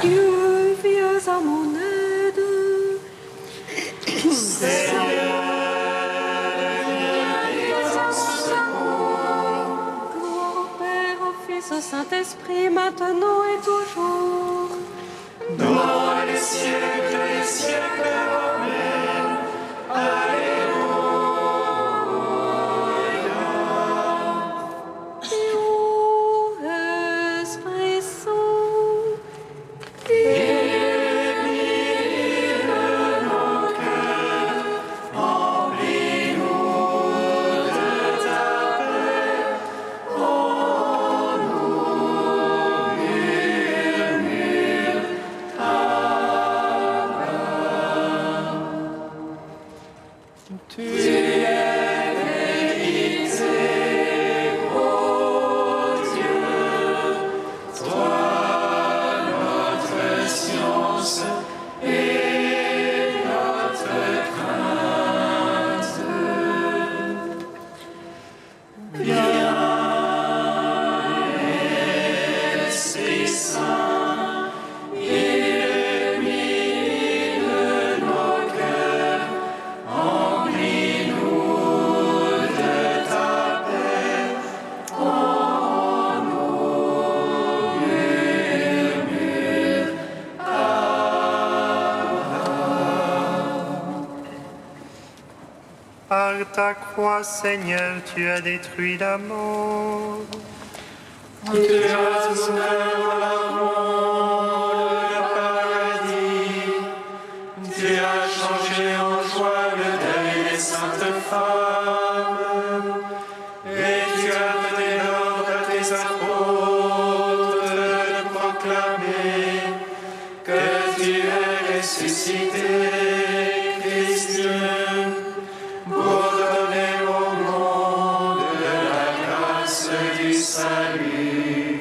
Dieu, viens à mon aide. Seigneur, viens à mon secours. Gloire au Père, au Fils, au Saint-Esprit, maintenant et toujours. Dans les siècles des siècles. Amen. Alléluia. Esprit Saint, Par ta croix, Seigneur, tu as détruit la mort. Tu as ouvert la mort, le paradis. Tu as changé en joie le deuil des saintes femmes. Et tu as donné l'ordre à tes apôtres de proclamer que tu es ressuscité, Christ Dieu, pour donner au monde la grâce du salut.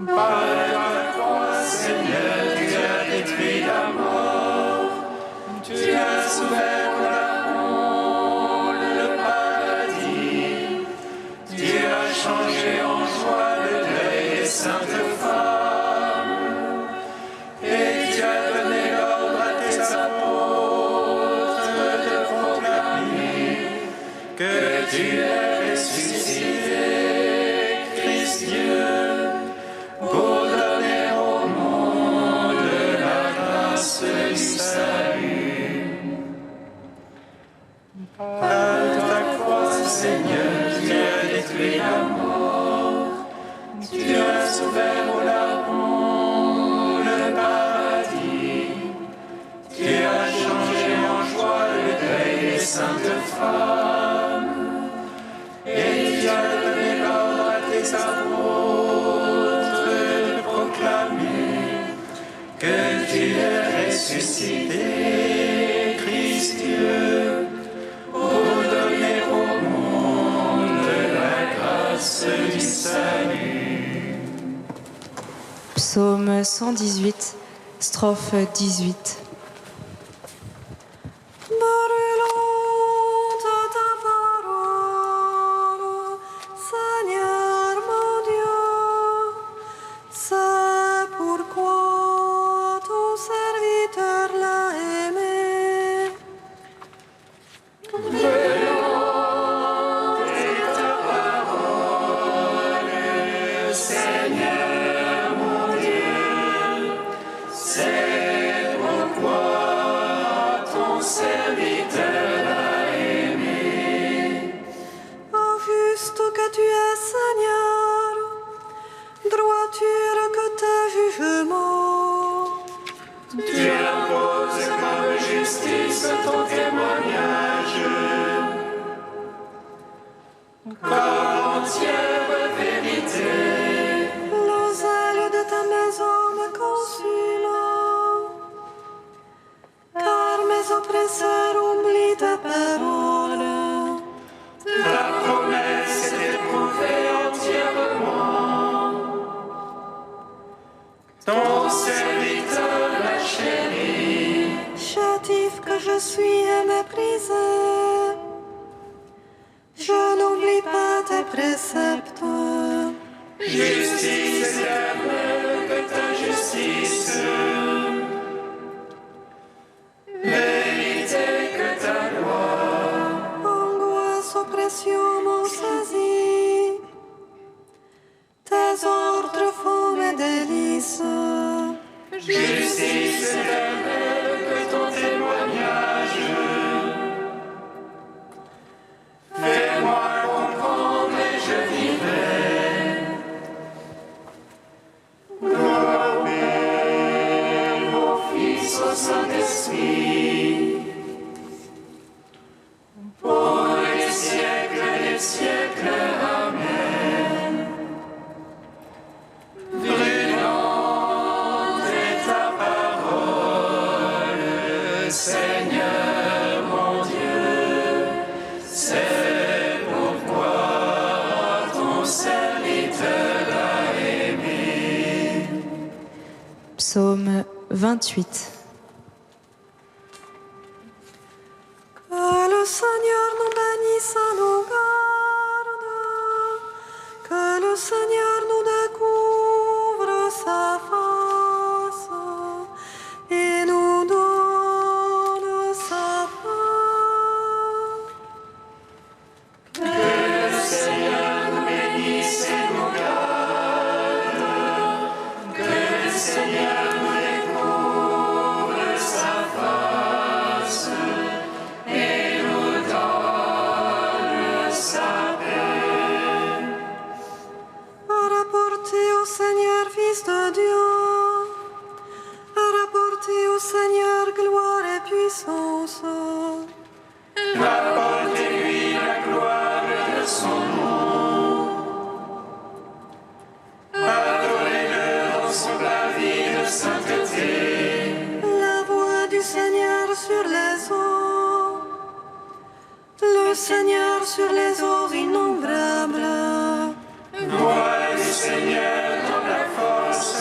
Par ta croix, Seigneur, tu as détruit la mort, tu as ouvert la honte, le paradis, tu as changé en joie le deuil des saintes femmes, et tu as donné l'ordre à tes apôtres de proclamer que tu es ressuscité, Christ Dieu, pour donner au monde la grâce du salut. Par ta croix, Seigneur, tu as détruit la mort, tu as ouvert au larron le paradis, tu as changé en joie le deuil des saintes femmes, et tu as donné l'ordre à tes apôtres de proclamer que tu es ressuscité, Christ Dieu, pour donner au monde la grâce du salut. Psaume 118, strophe 18. Brûlante ta parole, Seigneur mon Dieu, c'est pourquoi ton serviteur l'a aimé. Seigneur mon Dieu, c'est pourquoi ton serviteur l'a aimé. Oh, juste que tu es, Seigneur, droiture que tes jugements. Tu imposes comme justice ton témoignage, comme entière vérité. Le zèle de ta maison me consume, car mes oppresseurs oublient ta parole. Ta promesse est éprouvée entièrement. Ton serviteur l'a chéri. Chétif que je suis et méprisé, je n'oublie pas tes préceptes. Justice éternelle que ta justice, vérité que ta loi. Angoisse, oppression m'ont saisi, tes ordres font mes délices. Justice éternelle que ton témoignage, fais-moi comprendre et je vivrai. Gloire au Père, au Fils, au Saint-Esprit, pour les siècles des siècles. Amen. Brûlante est ta parole, Seigneur mon Dieu, c'est pourquoi ton serviteur a aimé. Psaume 28. Que le Seigneur nous bénisse et nous garde, que le Seigneur nous découvre sa face et nous donne sa paix. Que le Seigneur nous bénisse et nous garde, que le Seigneur nous découvre sa face et nous donne sa paix. Rapportez au Seigneur, Fils de Dieu, rapportez au Seigneur gloire et puissance. Apportez-lui la gloire de son nom. Adorez-le dans son pavis de sainteté. La voix du Seigneur sur les eaux, le Seigneur sur les eaux innombrables. Voix du Seigneur dans la force.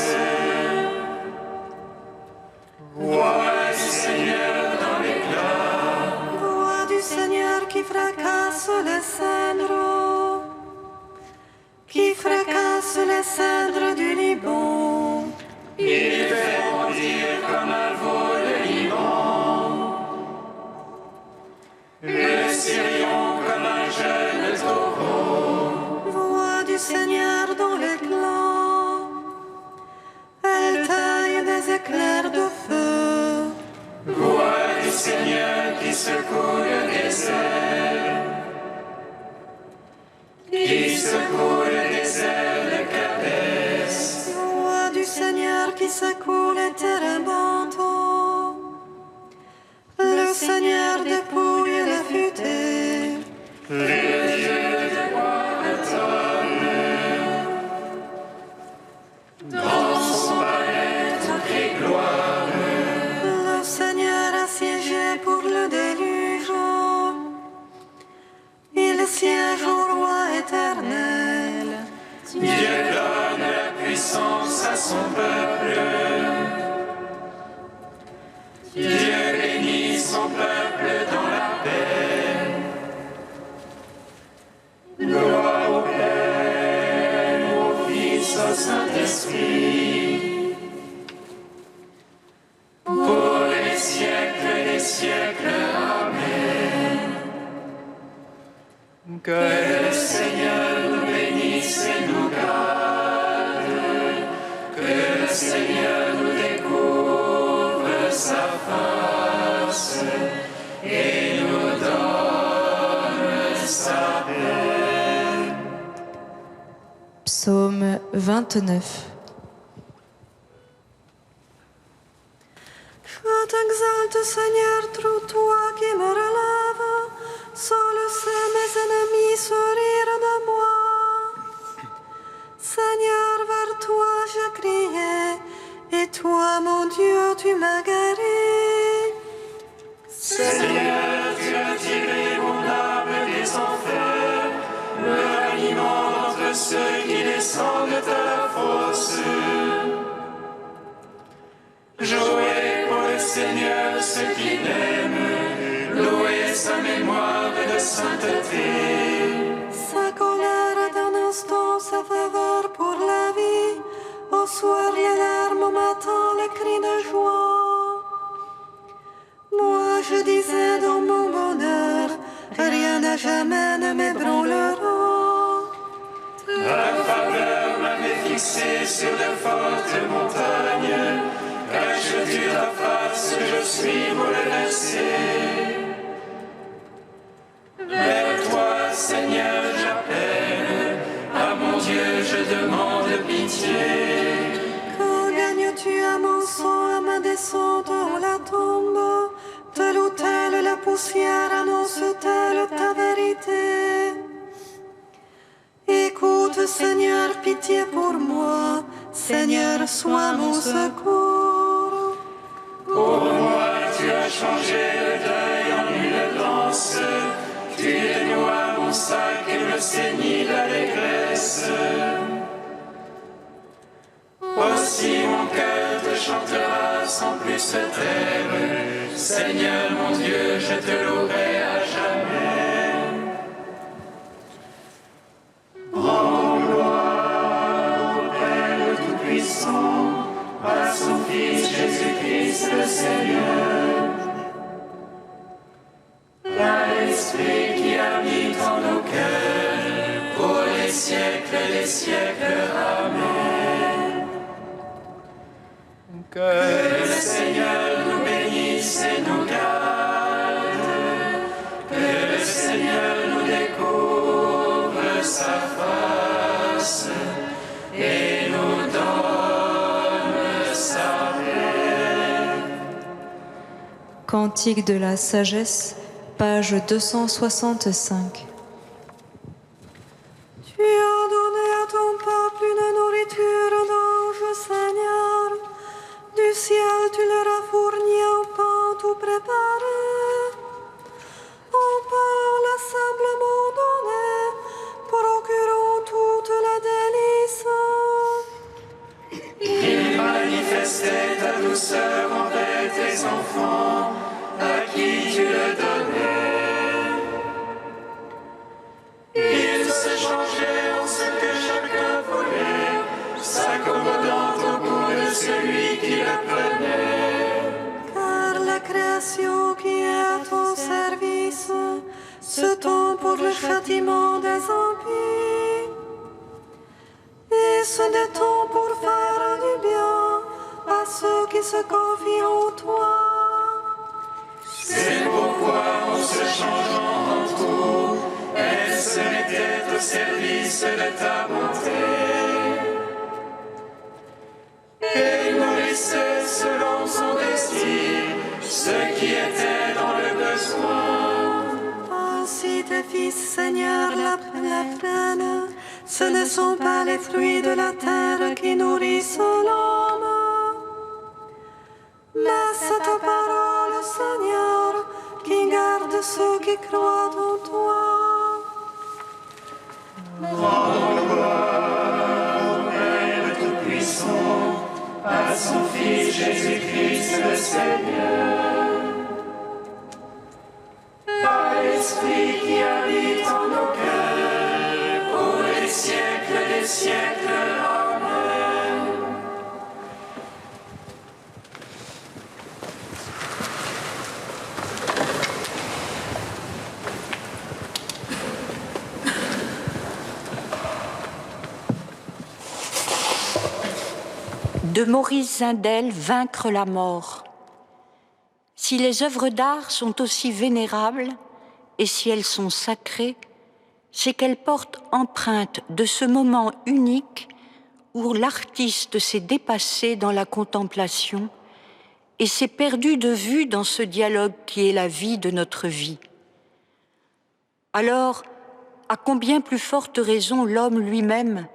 Voix du Seigneur dans l'éclat. Voix du Seigneur qui fracasse les cendres, qui fracasse les cendres du Liban. Il fait bondir comme un veau le Liban, le Syrion comme un jeune taureau. Voix du Seigneur dans l'éclat, elle taille des éclairs de feu. Voix du Seigneur qui secoue le désert, qui secoue le désert de Kadès. Voix du Seigneur qui secoue les térébentants, le Seigneur dépouille les futés. Le Dieu de gloire donne, dans son palais toutes les gloires. Le Seigneur a siégé pour le déluge, il siège au roi éternel. Dieu donne la puissance à son peuple. Dieu bénit son peuple dans la paix. Gloire au Père, au Fils, au Saint-Esprit, pour les siècles des siècles. Amen. Que le Seigneur nous bénisse et nous garde, que le Seigneur nous découvre sa face et nous donne sa paix. Psaume 29. Je t'exalte, Seigneur, toi qui me relève. Seul c'est mes ennemis se rire de moi. Seigneur, vers toi je criais, et toi, mon Dieu, tu m'as guéri. Seigneur, tu as tiré mon âme des enfers, me ranimant entre ceux qui descendent à la fosse. Jouez pour le Seigneur ceux qui l'aiment, louez sa mémoire de sainteté. Sa colère est un instant, sa faveur pour fixé sur de fortes montagnes, cache-tu ta face, je suis bouleversé. Vers toi, Seigneur, j'appelle, à mon Dieu, je demande pitié. Quand gagnes-tu à mon sang, à ma descente dans la tombe? Telle ou telle la poussière annonce-t-elle ta vérité? Écoute, Seigneur, pitié pour moi. Seigneur, sois mon secours. Pour moi, tu as changé le deuil en une danse. Tu dénouas mon sac et me ceignit d'allégresse. Aussi mon cœur te chantera sans plus se taire. Seigneur mon Dieu, je te louerai à jamais. Rends gloire au Père Tout-Puissant, à son Fils Jésus-Christ le Seigneur. À l'Esprit qui habite en nos cœurs, pour les siècles des siècles. Amen. Que le Seigneur nous bénisse et nous garde, que le Seigneur nous découvre sa face et nous donne sa paix. Cantique de la sagesse, page 265. Tu as donné à ton peuple une nourriture d'ange, Seigneur. Du ciel, tu leur as fourni un pain tout préparé. Un pain inlassablement donné, procurant toutes les délices. Il manifestait ta douceur envers tes enfants, à qui tu le donnais. Il se changeait en ce que chacun voulait, s'accommodant au goût de celui qui le prenait. Car la création qui est à ton service se tend pour le châtiment des impies et se détend pour faire du bien à ceux qui se confient en toi. C'est pourquoi, en se changeant en tout, elle se mettait au service de ta bonté. Et nourrissait selon son désir ceux qui étaient dans le besoin. Ainsi tes fils, Seigneur, l'apprennent. Ce ne sont pas les fruits de la terre qui nourrissent l'homme, mais c'est ta parole, Seigneur, qui garde ceux qui croient en toi. Rends gloire au Père Tout-Puissant, à son Fils Jésus-Christ le Seigneur. À l'Esprit qui habite en nos cœurs, pour les siècles des siècles. Amen. De Maurice Zindel, Vaincre la mort. Si les œuvres d'art sont aussi vénérables, et si elles sont sacrées, c'est qu'elles portent empreinte de ce moment unique où l'artiste s'est dépassé dans la contemplation et s'est perdu de vue dans ce dialogue qui est la vie de notre vie. Alors, à combien plus forte raison l'homme lui-même,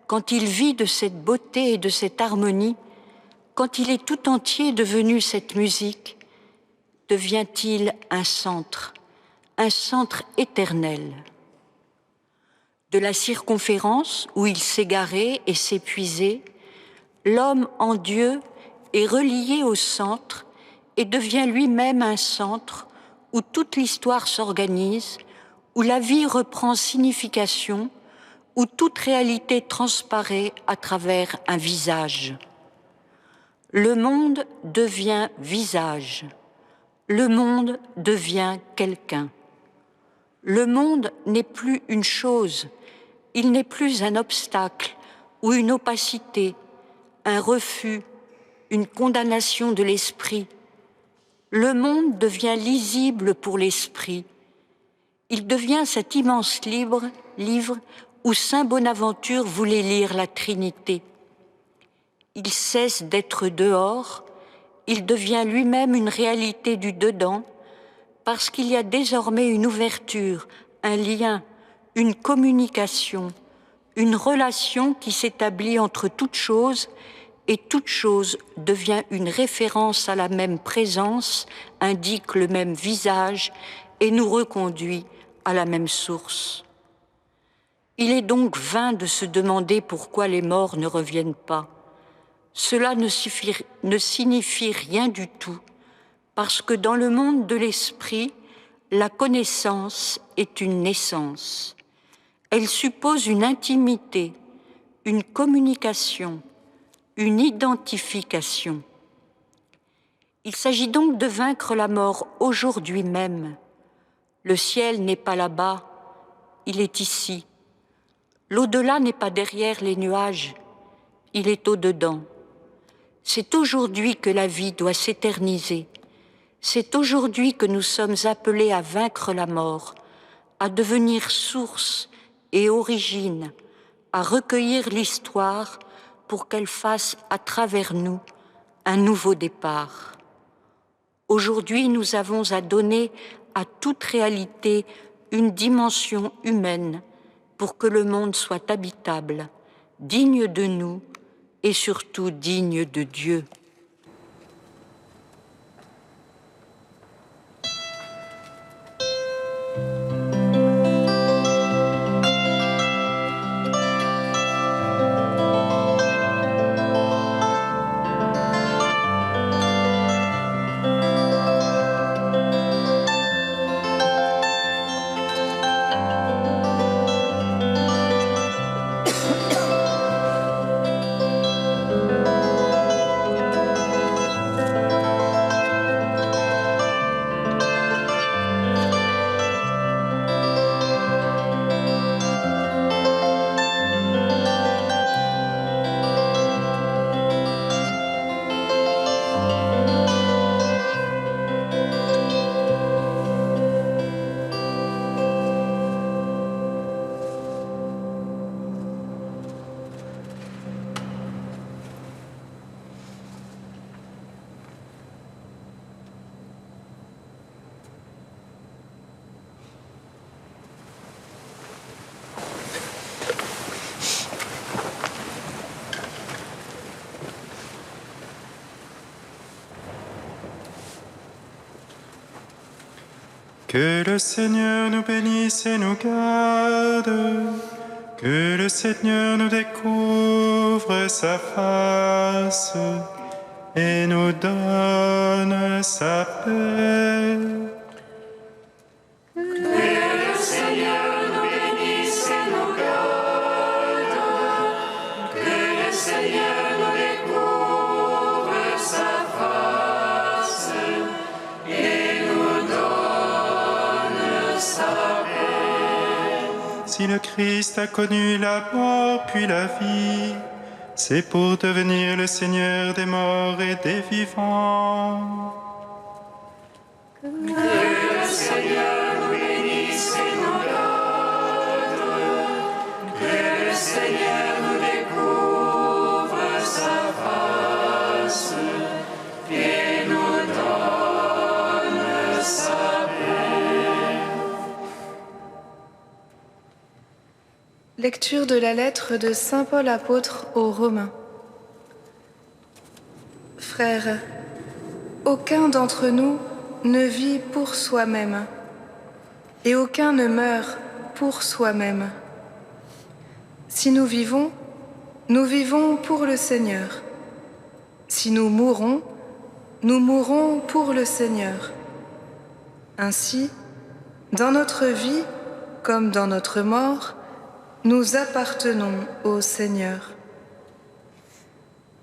quand il vit de cette beauté et de cette harmonie, quand il est tout entier devenu cette musique, devient-il un centre éternel. De la circonférence où il s'égarait et s'épuisait, l'homme en Dieu est relié au centre et devient lui-même un centre où toute l'histoire s'organise, où la vie reprend signification, où toute réalité transparaît à travers un visage. Le monde devient visage. Le monde devient quelqu'un. Le monde n'est plus une chose, il n'est plus un obstacle ou une opacité, un refus, une condamnation de l'esprit. Le monde devient lisible pour l'esprit. Il devient cet immense livre où saint Bonaventure voulait lire la Trinité. Il cesse d'être dehors, il devient lui-même une réalité du dedans, parce qu'il y a désormais une ouverture, un lien, une communication, une relation qui s'établit entre toutes choses, et toute chose devient une référence à la même présence, indique le même visage et nous reconduit à la même source. Il est donc vain de se demander pourquoi les morts ne reviennent pas. Cela ne signifie rien du tout, parce que dans le monde de l'esprit, la connaissance est une naissance. Elle suppose une intimité, une communication, une identification. Il s'agit donc de vaincre la mort aujourd'hui même. Le ciel n'est pas là-bas, il est ici. L'au-delà n'est pas derrière les nuages, il est au-dedans. C'est aujourd'hui que la vie doit s'éterniser. C'est aujourd'hui que nous sommes appelés à vaincre la mort, à devenir source et origine, à recueillir l'histoire pour qu'elle fasse à travers nous un nouveau départ. Aujourd'hui, nous avons à donner à toute réalité une dimension humaine pour que le monde soit habitable, digne de nous et surtout digne de Dieu. Que le Seigneur nous bénisse et nous garde. Que le Seigneur nous découvre sa face et nous donne sa paix. Que le Seigneur nous bénisse et nous garde. Que le Seigneur nous découvre sa face et nous donne sa paix. Si le Christ a connu la mort puis la vie, c'est pour devenir le Seigneur des morts et des vivants. Que le Seigneur nous bénisse et nous garde. Que le Seigneur nous découvre sa face et nous donne sa paix. Lecture de la lettre de saint Paul apôtre aux Romains. Frères, aucun d'entre nous ne vit pour soi-même, et aucun ne meurt pour soi-même. Si nous vivons pour le Seigneur. Si nous mourons pour le Seigneur. Ainsi, dans notre vie comme dans notre mort, nous appartenons au Seigneur.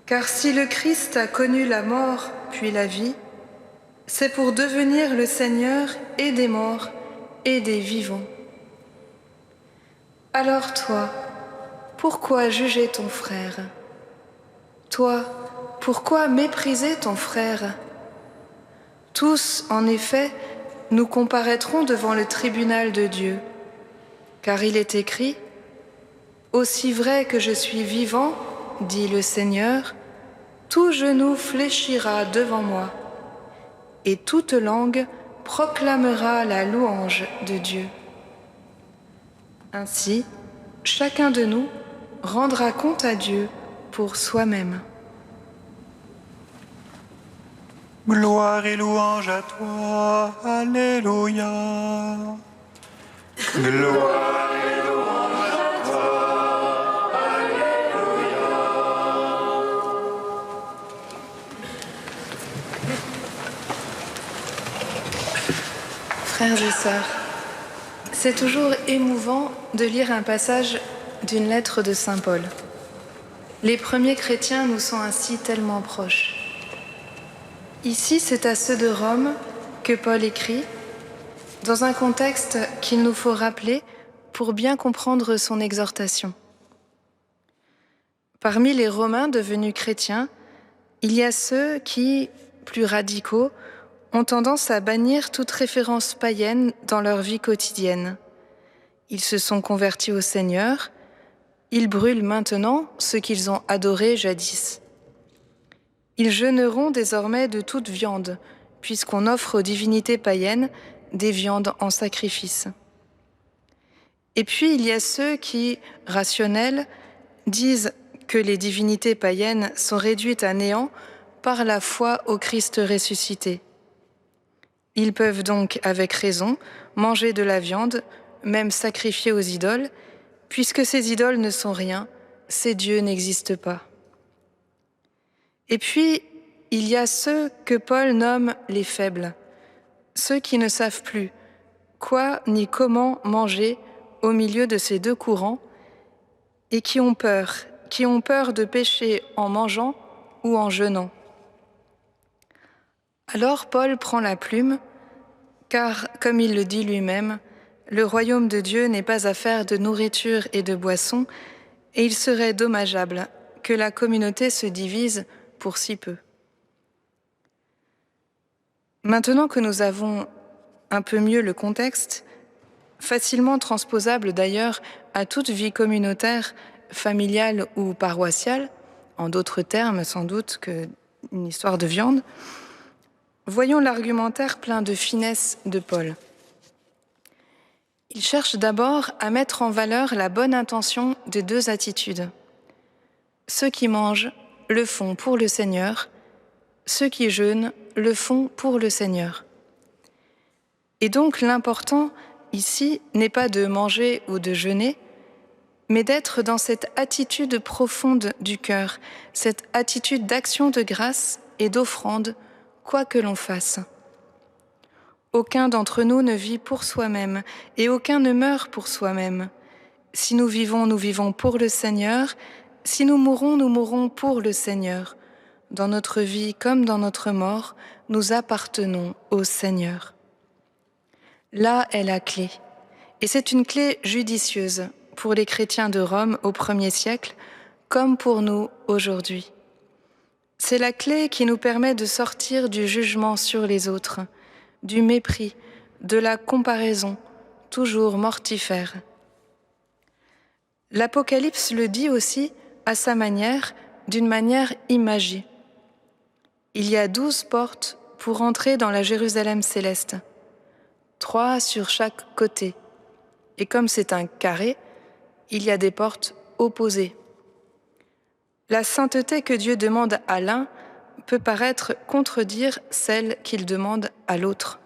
Car si le Christ a connu la mort puis la vie, c'est pour devenir le Seigneur et des morts et des vivants. Alors toi, pourquoi juger ton frère? Toi, pourquoi mépriser ton frère? Tous, en effet, nous comparaîtrons devant le tribunal de Dieu, car il est écrit « Aussi vrai que je suis vivant, dit le Seigneur, tout genou fléchira devant moi, et toute langue proclamera la louange de Dieu. » Ainsi, chacun de nous rendra compte à Dieu pour soi-même. Gloire et louange à toi, Alléluia. Gloire et louange à toi, Alléluia. Frères et sœurs, c'est toujours émouvant de lire un passage d'une lettre de Saint Paul. Les premiers chrétiens nous sont ainsi tellement proches. Ici, c'est à ceux de Rome que Paul écrit, dans un contexte qu'il nous faut rappeler pour bien comprendre son exhortation. Parmi les Romains devenus chrétiens, il y a ceux qui, plus radicaux, ont tendance à bannir toute référence païenne dans leur vie quotidienne. Ils se sont convertis au Seigneur, ils brûlent maintenant ce qu'ils ont adoré jadis. Ils jeûneront désormais de toute viande, puisqu'on offre aux divinités païennes des viandes en sacrifice. Et puis il y a ceux qui, rationnels, disent que les divinités païennes sont réduites à néant par la foi au Christ ressuscité. Ils peuvent donc, avec raison, manger de la viande, même sacrifiée aux idoles, puisque ces idoles ne sont rien, ces dieux n'existent pas. Et puis, il y a ceux que Paul nomme les faibles, ceux qui ne savent plus quoi ni comment manger au milieu de ces deux courants et qui ont peur de pécher en mangeant ou en jeûnant. Alors Paul prend la plume, car, comme il le dit lui-même, le royaume de Dieu n'est pas affaire de nourriture et de boisson, et il serait dommageable que la communauté se divise pour si peu. Maintenant que nous avons un peu mieux le contexte, facilement transposable d'ailleurs à toute vie communautaire, familiale ou paroissiale, en d'autres termes sans doute qu'une histoire de viande, voyons l'argumentaire plein de finesse de Paul. Il cherche d'abord à mettre en valeur la bonne intention de deux attitudes. Ceux qui mangent le font pour le Seigneur, ceux qui jeûnent le font pour le Seigneur. Et donc l'important ici n'est pas de manger ou de jeûner, mais d'être dans cette attitude profonde du cœur, cette attitude d'action de grâce et d'offrande, quoi que l'on fasse. Aucun d'entre nous ne vit pour soi-même et aucun ne meurt pour soi-même. Si nous vivons pour le Seigneur. Si nous mourrons pour le Seigneur. Dans notre vie comme dans notre mort, nous appartenons au Seigneur. Là est la clé, et c'est une clé judicieuse pour les chrétiens de Rome au 1er siècle, comme pour nous aujourd'hui. C'est la clé qui nous permet de sortir du jugement sur les autres, du mépris, de la comparaison, toujours mortifère. L'Apocalypse le dit aussi à sa manière, d'une manière imagée. Il y a 12 portes pour entrer dans la Jérusalem céleste, 3 sur chaque côté. Et comme c'est un carré, il y a des portes opposées. La sainteté que Dieu demande à l'un peut paraître contredire celle qu'il demande à l'autre.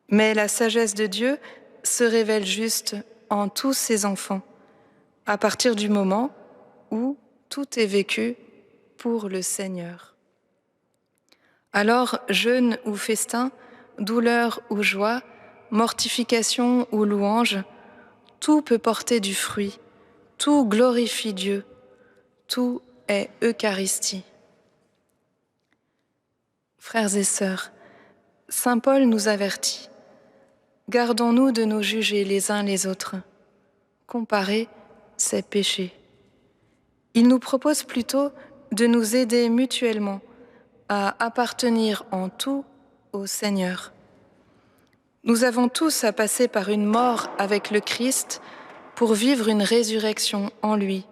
Mais la sagesse de Dieu se révèle juste en tous ses enfants, à partir du moment où tout est vécu pour le Seigneur. Alors, jeûne ou festin, douleur ou joie, mortification ou louange, tout peut porter du fruit, tout glorifie Dieu, tout est Eucharistie. Frères et sœurs, saint Paul nous avertit. Gardons-nous de nous juger les uns les autres. Comparer, c'est pécher. Il nous propose plutôt de nous aider mutuellement à appartenir en tout au Seigneur. Nous avons tous à passer par une mort avec le Christ pour vivre une résurrection en lui.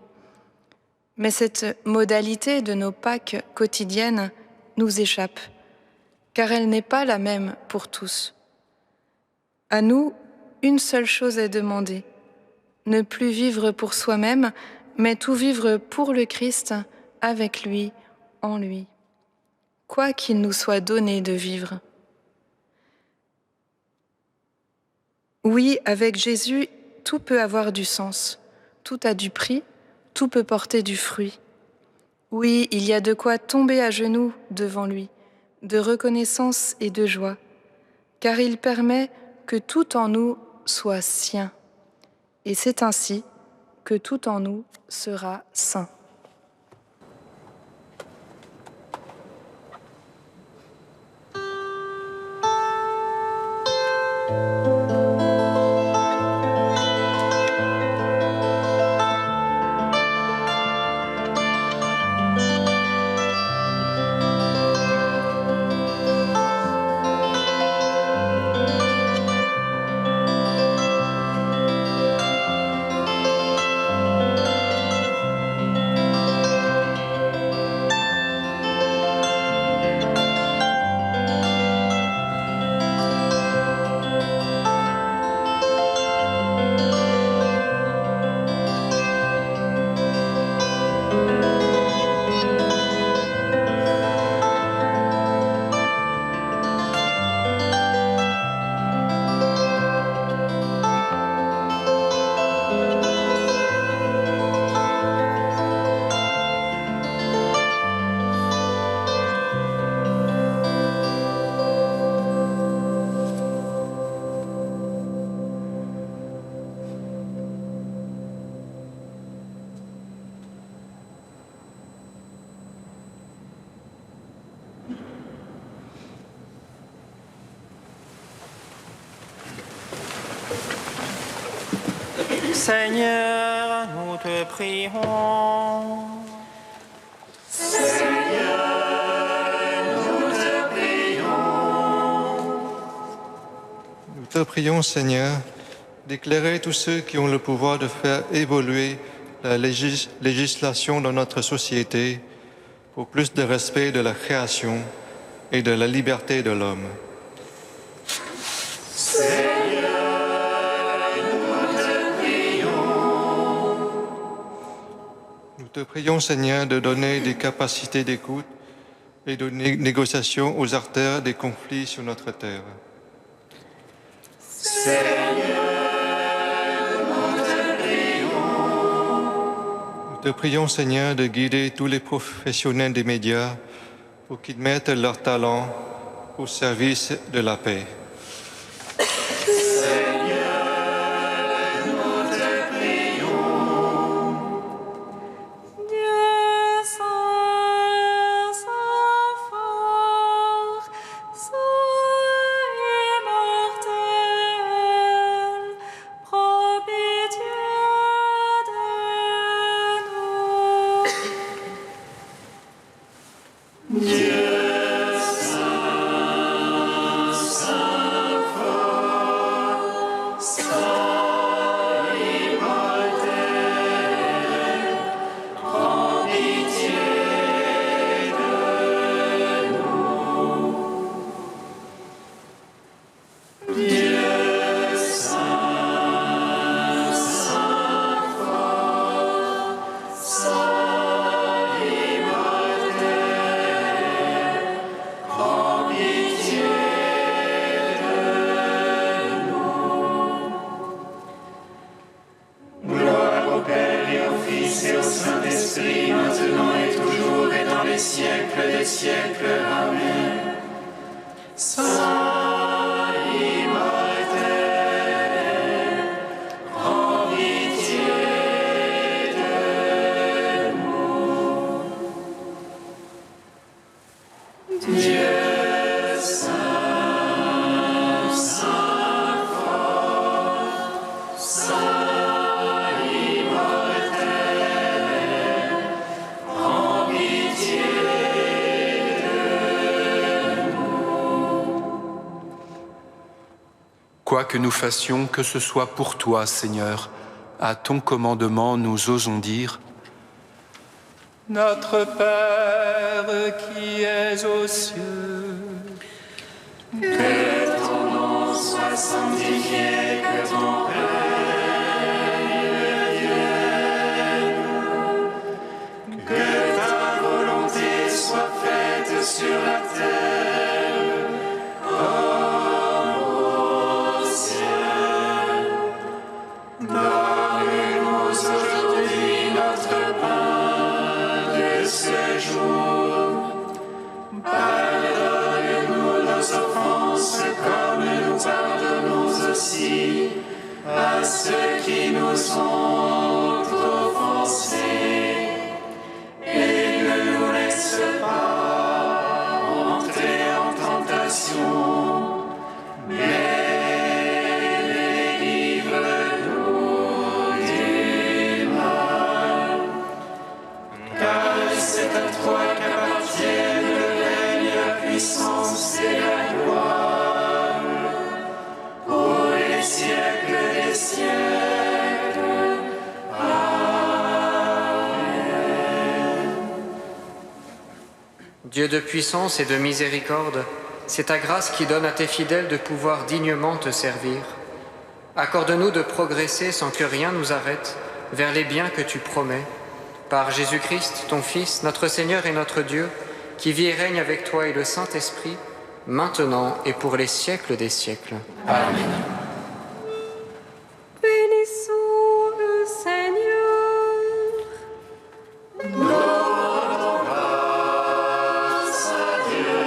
Mais cette modalité de nos Pâques quotidiennes nous échappe, car elle n'est pas la même pour tous. À nous, une seule chose est demandée, ne plus vivre pour soi-même, mais tout vivre pour le Christ, avec lui, en lui, quoi qu'il nous soit donné de vivre. Oui, avec Jésus, tout peut avoir du sens, tout a du prix, tout peut porter du fruit. Oui, il y a de quoi tomber à genoux devant lui, de reconnaissance et de joie, car il permet que tout en nous soit sien. Et c'est ainsi que tout en nous sera saint. Seigneur, nous te prions. Seigneur, nous te prions. Nous te prions, Seigneur, d'éclairer tous ceux qui ont le pouvoir de faire évoluer la législation dans notre société pour plus de respect de la création et de la liberté de l'homme. Nous te prions, Seigneur, de donner des capacités d'écoute et de négociation aux artères des conflits sur notre terre. Nous te prions, Seigneur, de guider tous les professionnels des médias pour qu'ils mettent leur talent au service de la paix. Quoi que nous fassions, que ce soit pour toi, Seigneur, à ton commandement nous osons dire: Notre Père qui es aux cieux, que ton nom soit sanctifié, que ton règne vienne, que ta volonté soit faite sur la terre comme au ciel. Donne-nous aujourd'hui notre pain de ce jour. Pardonne-nous nos offenses comme nous pardonnons aussi à ceux qui nous ont offensés. Et ne nous laisse pas entrer en tentation, mais délivre-nous du mal. Car c'est à toi qu'appartiennent le règne, la puissance et la gloire, pour les siècles des siècles. Amen. Dieu de puissance et de miséricorde, c'est ta grâce qui donne à tes fidèles de pouvoir dignement te servir. Accorde-nous de progresser sans que rien nous arrête vers les biens que tu promets. Par Jésus-Christ, ton Fils, notre Seigneur et notre Dieu, qui vit et règne avec toi et le Saint-Esprit, maintenant et pour les siècles des siècles. Amen. Bénissons le Seigneur. Rendons grâce à Dieu.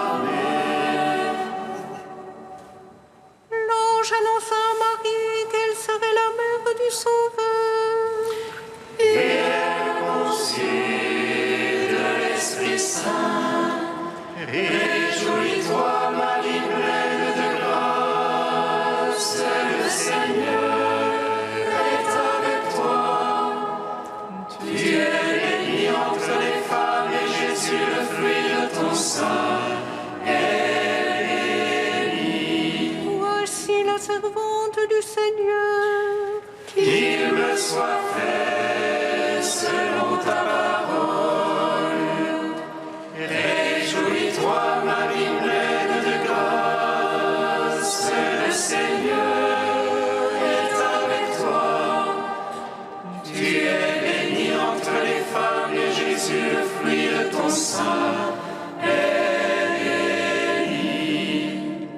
Amen. L'ange annonça à Marie qu'elle serait la mère du Sauveur. Et elle conçut de l'Esprit Saint. Réjouis-toi, Marie pleine de grâce, le Seigneur est avec toi. Tu es bénie entre les femmes et Jésus, le fruit de ton sein, est béni. Voici la servante du Seigneur. Qu'il me soit fait selon ta parole. Réjouis-toi, Marie pleine de grâce, le Seigneur est avec toi. Tu es bénie entre les femmes et Jésus, le fruit de ton sein, est béni.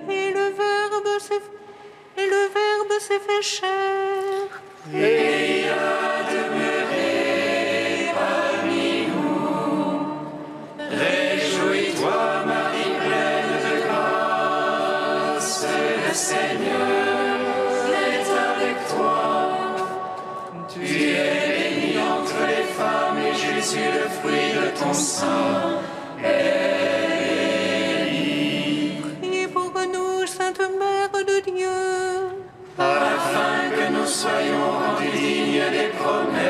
Et le Verbe s'est fait chair. Et il a demeuré parmi nous. Réjouis-toi, Marie pleine de grâce, le Seigneur est avec toi. Tu es bénie entre les femmes et Jésus, le fruit de ton sein, est béni. Priez pour nous, Sainte Mère de Dieu. Afin que nous soyons rendus dignes des promesses